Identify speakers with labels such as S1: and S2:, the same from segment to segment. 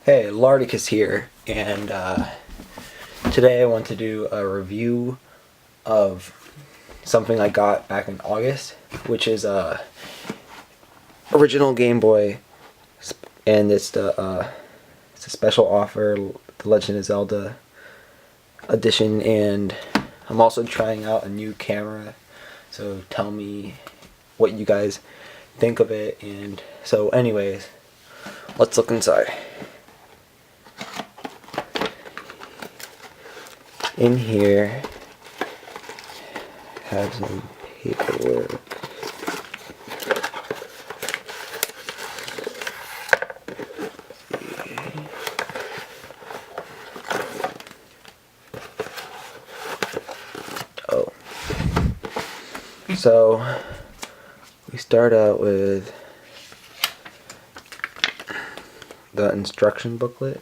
S1: Hey, Lardicus here, and today I want to do a review of something I got back in August, which is a original Game Boy, and it's a special offer, the Legend of Zelda edition, and I'm also trying out a new camera, so tell me what you guys think of it. And so anyways, let's look inside. In here, have some paperwork. Oh, so we start out with the instruction booklet,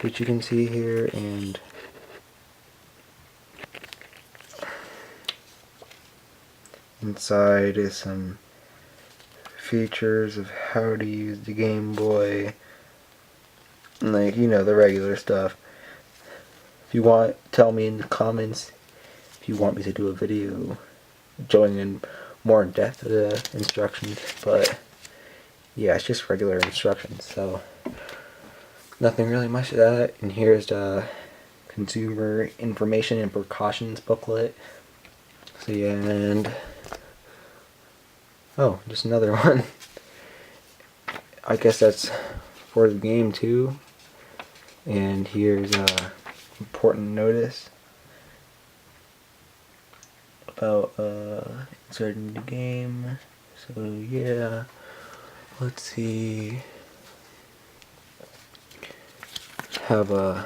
S1: which you can see here, and inside is some features of how to use the Game Boy, like, you know, the regular stuff. If you want, tell me in the comments if you want me to do a video going in more in depth of the instructions, but yeah, it's just regular instructions, so nothing really much to that. And here's the consumer information and precautions booklet. So yeah, and oh, just another one. I guess that's for the game too. And here's a important notice about inserting the game. So yeah, let's see. Have a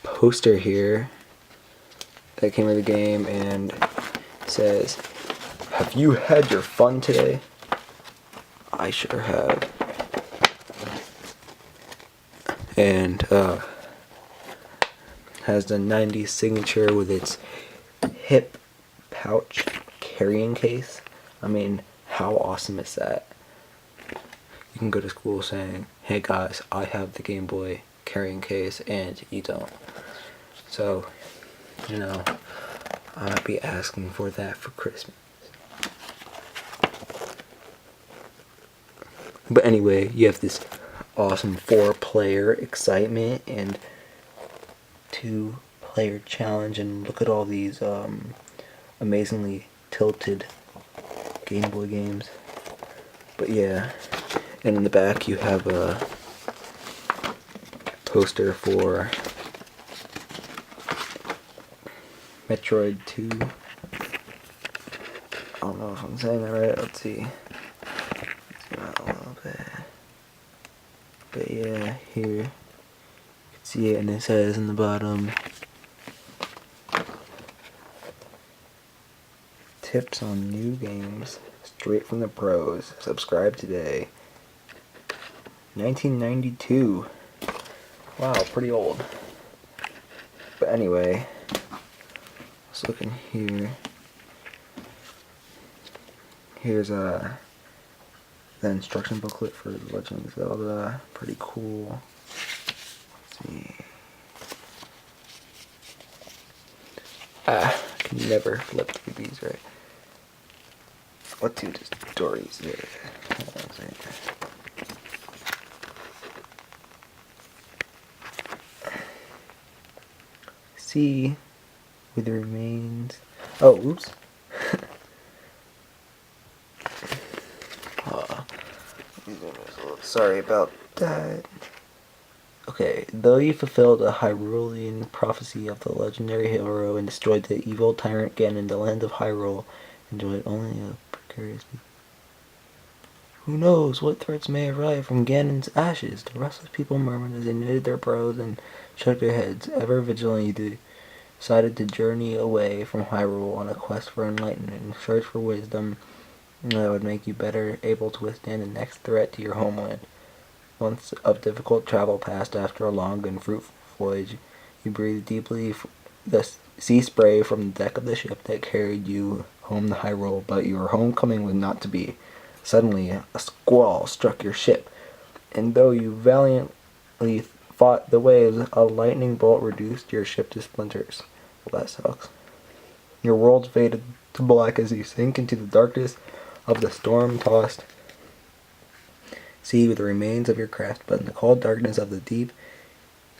S1: poster here that came with the game, and it says, "Have you had your fun today? I sure have." And has the 90s signature with its hip pouch carrying case. I mean, how awesome is that? You can go to school saying, "Hey guys, I have the Game Boy carrying case," and you don't. So, you know, I might be asking for that for Christmas. But anyway, you have this awesome 4-player excitement and 2-player challenge, and look at all these amazingly tilted Game Boy games. But yeah, and in the back you have a poster for Metroid 2. I don't know if I'm saying that right. Let's see. Zoom out a little bit. But yeah, here you can see it, and it says in the bottom, "Tips on new games straight from the pros. Subscribe today." 1992. Wow, pretty old. But anyway, let's look in here. Here's the instruction booklet for The Legend of Zelda. Pretty cool. Let's see. I can never flip through these right. What two stories there? See with the remains. Oh, oops. Sorry about that. Okay, though you fulfilled a Hyrulean prophecy of the legendary hero and destroyed the evil tyrant Ganon, the land of Hyrule enjoyed only a precarious people. Who knows what threats may arise from Ganon's ashes? The restless people murmured as they knitted their brows and shook their heads. Ever vigilant, they decided to journey away from Hyrule on a quest for enlightenment and search for wisdom that would make you better able to withstand the next threat to your homeland. Months of difficult travel passed. After a long and fruitful voyage, you breathed deeply the sea spray from the deck of the ship that carried you home to Hyrule, but your homecoming was not to be. Suddenly, a squall struck your ship, And though you valiantly fought the waves, a lightning bolt reduced your ship to splinters. Well, that sucks. Your world faded to black as you sink into the darkness of the storm-tossed sea with the remains of your craft. But in the cold darkness of the deep,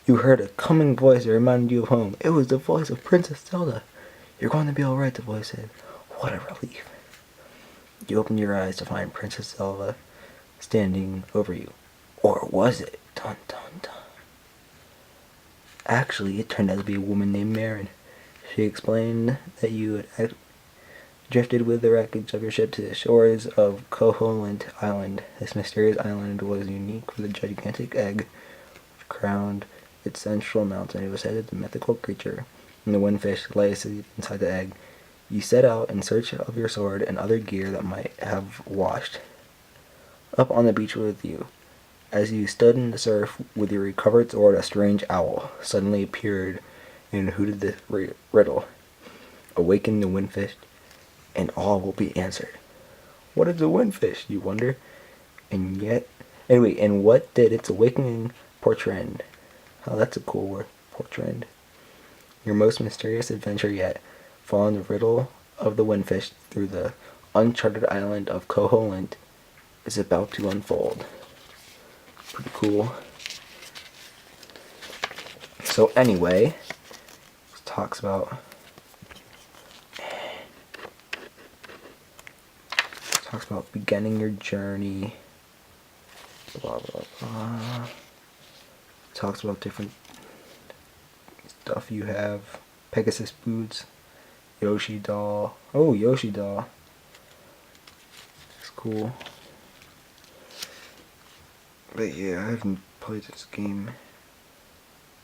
S1: you heard a coming voice that reminded you of home. It was the voice of Princess Zelda. "You're going to be all right," the voice said. What a relief. You opened your eyes to find Princess Zelda standing over you. Or was it? Dun dun dun. Actually, it turned out to be a woman named Marin. She explained that you had drifted with the wreckage of your ship to the shores of Koholint Island. This mysterious island was unique for the gigantic egg which crowned its central mountain. It was said that the mythical creature and the windfish lay asleep inside the egg. You set out in search of your sword and other gear that might have washed up on the beach with you. As you stood in the surf with your recovered sword, a strange owl suddenly appeared and hooted the riddle. Awaken the windfish, and all will be answered. What is a windfish, you wonder? And what did its awakening portend? Oh, that's a cool word, portend. Your most mysterious adventure yet, following the riddle of the windfish through the uncharted island of Koholint, is about to unfold. Pretty cool. So anyway, it talks about beginning your journey. Blah blah blah. Talks about different stuff you have. Pegasus boots. Yoshi doll. Oh, Yoshi doll. It's cool. But yeah, I haven't played this game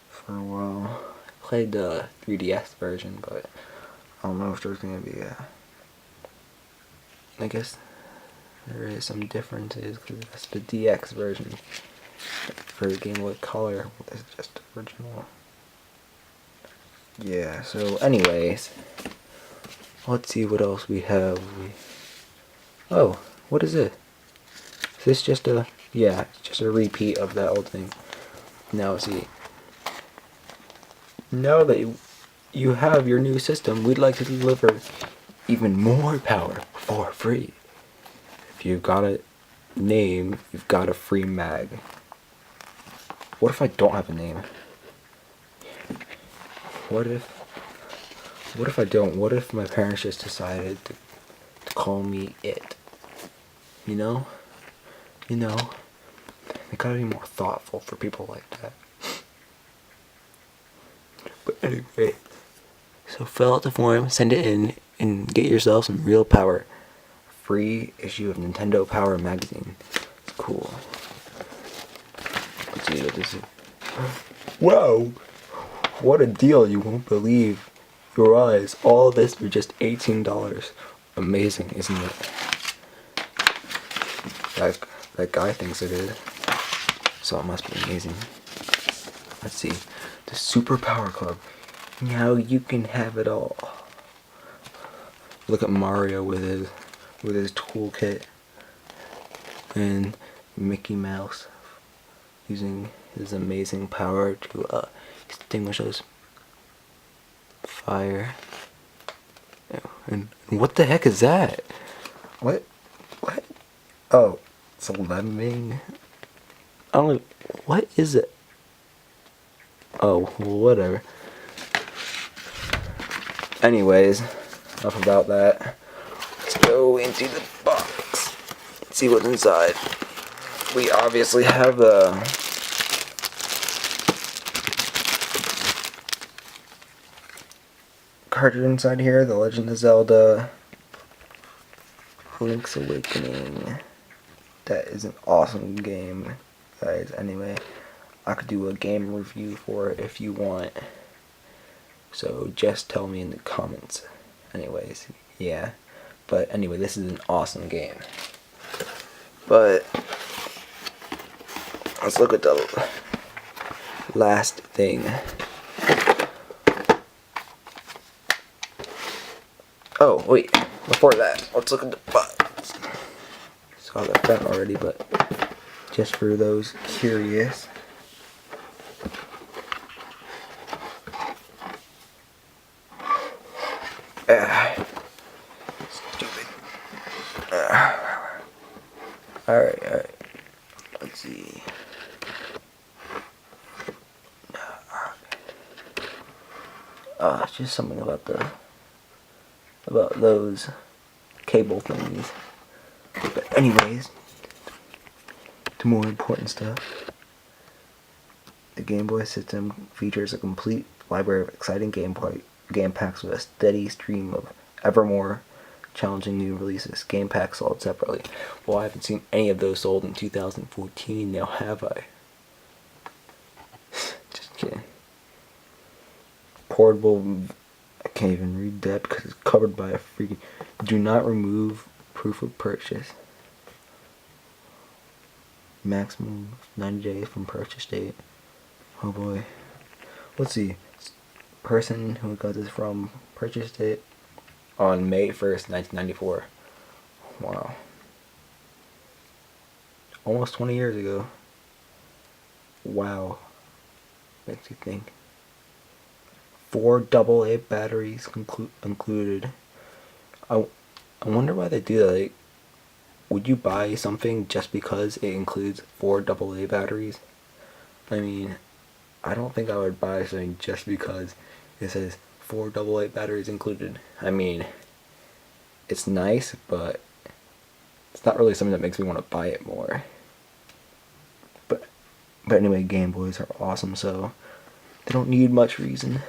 S1: for a while. I played the 3DS version, but I don't know if there's gonna be a... I guess there is some differences, because that's the DX version for the Game Boy Color. This is just the original. Yeah, so anyways, let's see what else we have. Oh, what is it? Is this just a... Yeah, it's just a repeat of that old thing. Now see, now that you have your new system, we'd like to deliver even more power for free. If you've got a name, you've got a free mag. What if I don't have a name? What if I don't? What if my parents just decided to call me it? You know? They gotta be more thoughtful for people like that. But anyway, so fill out the form, send it in, and get yourself some real power. Free issue of Nintendo Power magazine. It's cool. Let's see what this is. Whoa! What a deal, you won't believe your eyes. All this for just $18. Amazing, isn't it? That guy thinks it is. So it must be amazing. Let's see. The Super Power Club. Now you can have it all. Look at Mario with his toolkit. And Mickey Mouse using his amazing power to extinguish those fire. And what the heck is that? What? Oh, it's a lemming. I don't know. What is it? Oh, whatever. Anyways, enough about that. Let's go into the box. Let's see what's inside. We obviously have the cartridge inside here, the Legend of Zelda Link's Awakening. That is an awesome game, guys. Anyway, I could do a game review for it if you want. So just tell me in the comments. Anyways, yeah. But anyway, this is an awesome game. But let's look at the last thing. Oh, wait. Before that, let's look at the butt. Saw the front already, but just for those curious. Stupid. Alright. Let's see. It's just something about those cable thingies. But anyways, to more important stuff. The Game Boy system features a complete library of exciting game packs with a steady stream of ever more challenging new releases. Game packs sold separately. Well, I haven't seen any of those sold in 2014 now, have I? Just kidding. Portable, I can't even read that because it's covered by a freaking, do not remove proof of purchase. Maximum 90 days from purchase date. Oh boy. Let's see. Person who got this from purchase date on May 1st, 1994. Wow. Almost 20 years ago. Wow. Makes you think. 4 AA batteries included. I wonder why they do that. Like, would you buy something just because it includes 4 AA batteries? I mean, I don't think I would buy something just because it says 4 AA batteries included. I mean, it's nice, but it's not really something that makes me want to buy it more. But anyway, Game Boys are awesome, so they don't need much reason.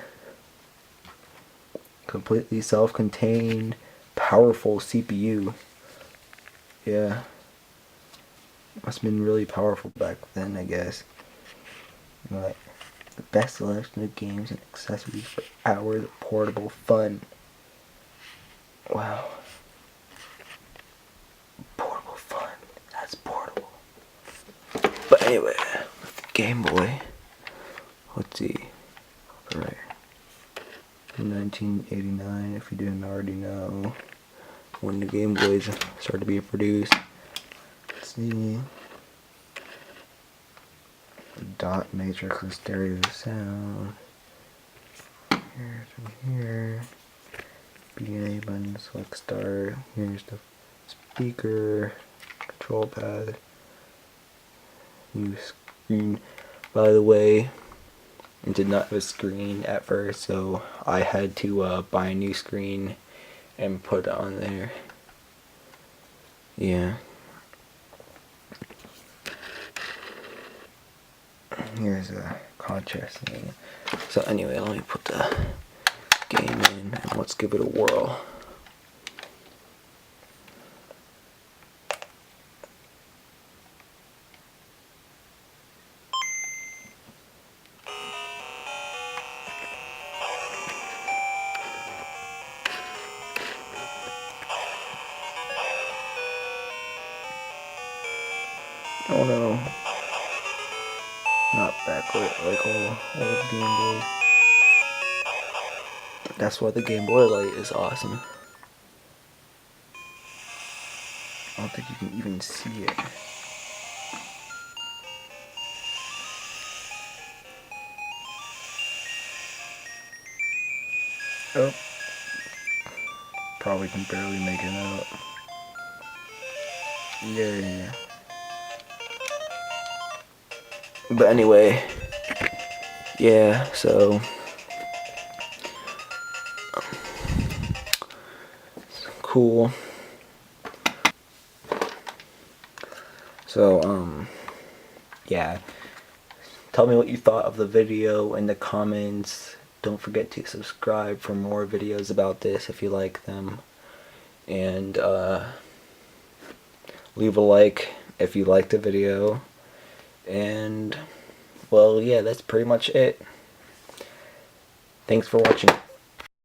S1: Completely self-contained, powerful CPU. Yeah. Must have been really powerful back then, I guess. But the best selection of games and accessories for hours of portable fun. Wow. Portable fun. That's portable. But anyway, with the Game Boy, let's see. Alright. 1989, if you didn't already know, when the Game Boys started to be produced. Let's see. Dot matrix and stereo sound. Here's from here. B&A button, select start. Here's the speaker, control pad, new screen. By the way, it did not have a screen at first, so I had to buy a new screen and put it on there. Yeah. Here's a contrast thing. So anyway, let me put the game in and let's give it a whirl. Oh no. Not backlit like old Game Boy. That's why the Game Boy light is awesome. I don't think you can even see it. Oh. Probably can barely make it out. Yeah. But anyway, yeah, so cool. So, yeah. Tell me what you thought of the video in the comments. Don't forget to subscribe for more videos about this if you like them. And, leave a like if you liked the video. And, well, yeah, that's pretty much it. Thanks for watching.